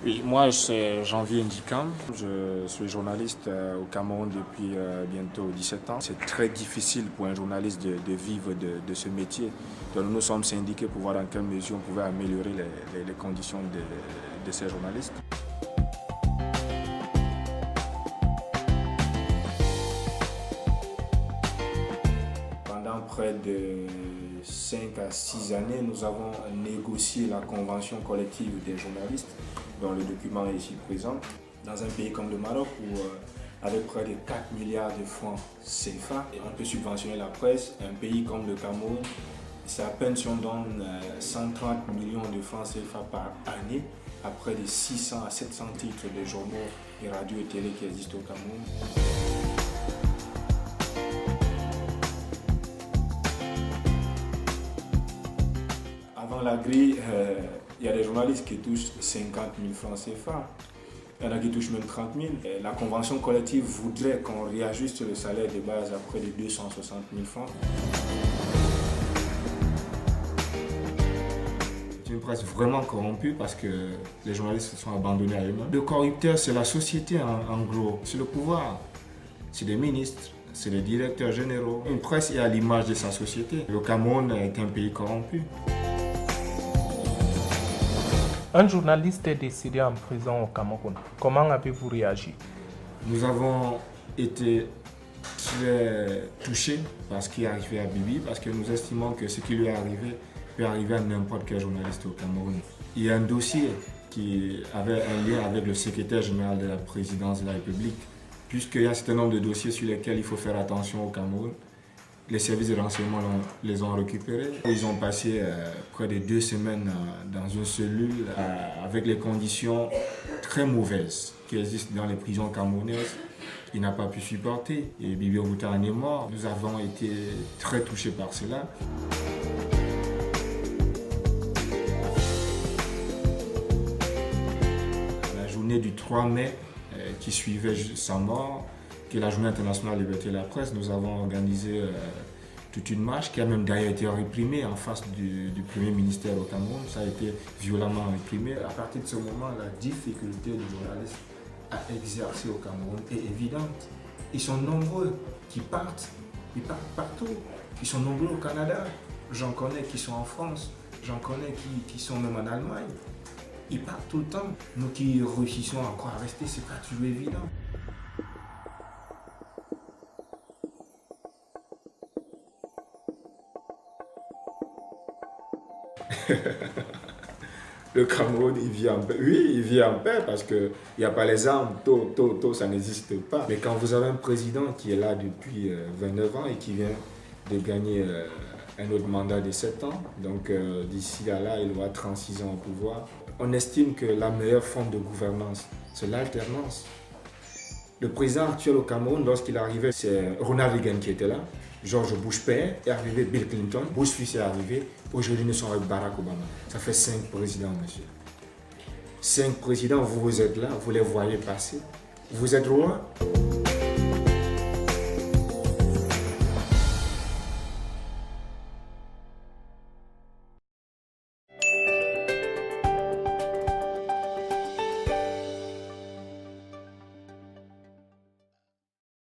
Oui, moi c'est Janvier Ndikam, je suis journaliste au Cameroun depuis bientôt 17 ans. C'est très difficile pour un journaliste de vivre de ce métier. Donc nous nous sommes syndiqués pour voir dans quelle mesure on pouvait améliorer les conditions de ces journalistes. Pendant près de 5 à 6 années, nous avons négocié la convention collective des journalistes, dont le document est ici présent, dans un pays comme le Maroc où, avec près de 4 milliards de francs CFA, on peut subventionner la presse. Un pays comme le Cameroun, c'est à peine si on donne 130 millions de francs CFA par année, à près de 600 à 700 titres de journaux et radio et télé qui existent au Cameroun. Avant la grille, il y a des journalistes qui touchent 50 000 francs CFA. Il y en a qui touchent même 30 000. Et la convention collective voudrait qu'on réajuste le salaire de base à près de 260 000 francs. C'est une presse vraiment corrompue parce que les journalistes se sont abandonnés à eux-mêmes. Le corrupteur, c'est la société en gros, c'est le pouvoir, c'est des ministres, c'est les directeurs généraux. Une presse est à l'image de sa société. Le Cameroun est un pays corrompu. Un journaliste est décédé en prison au Cameroun. Comment avez-vous réagi? Nous avons été très touchés par ce qui est arrivé à Bibi, parce que nous estimons que ce qui lui est arrivé peut arriver à n'importe quel journaliste au Cameroun. Il y a un dossier qui avait un lien avec le secrétaire général de la présidence de la République, puisqu'il y a un certain nombre de dossiers sur lesquels il faut faire attention au Cameroun. Les services de renseignement les ont récupérés. Ils ont passé près de 2 semaines dans une cellule avec les conditions très mauvaises qui existent dans les prisons camerounaises. Il n'a pas pu supporter et Bibi Ogouta en est mort. Nous avons été très touchés par cela. La journée du 3 mai qui suivait sa mort, qui est la journée internationale de la liberté de la presse, nous avons organisé toute une marche qui a même d'ailleurs été réprimée en face du premier ministère au Cameroun. Ça a été violemment réprimé. À partir de ce moment, la difficulté du journaliste à exercer au Cameroun est évidente. Ils sont nombreux qui partent, ils partent partout. Ils sont nombreux au Canada. J'en connais qui sont en France, j'en connais qui sont même en Allemagne. Ils partent tout le temps. Nous qui réussissons encore à rester, c'est pas toujours évident. Le Cameroun, il vit en paix. Oui, il vit en paix parce qu'il n'y a pas les armes. Tôt, ça n'existe pas. Mais quand vous avez un président qui est là depuis 29 ans et qui vient de gagner un autre mandat de 7 ans, donc d'ici là, il aura 36 ans au pouvoir, on estime que la meilleure forme de gouvernance, c'est l'alternance. Le président actuel au Cameroun, lorsqu'il arrivait, c'est Ronald Reagan qui était là. George Bush père est arrivé, Bill Clinton, Bush fils est arrivé. Aujourd'hui, nous sommes avec Barack Obama. Ça fait 5 présidents, monsieur. 5 présidents, vous êtes là, vous les voyez passer. Vous êtes roi.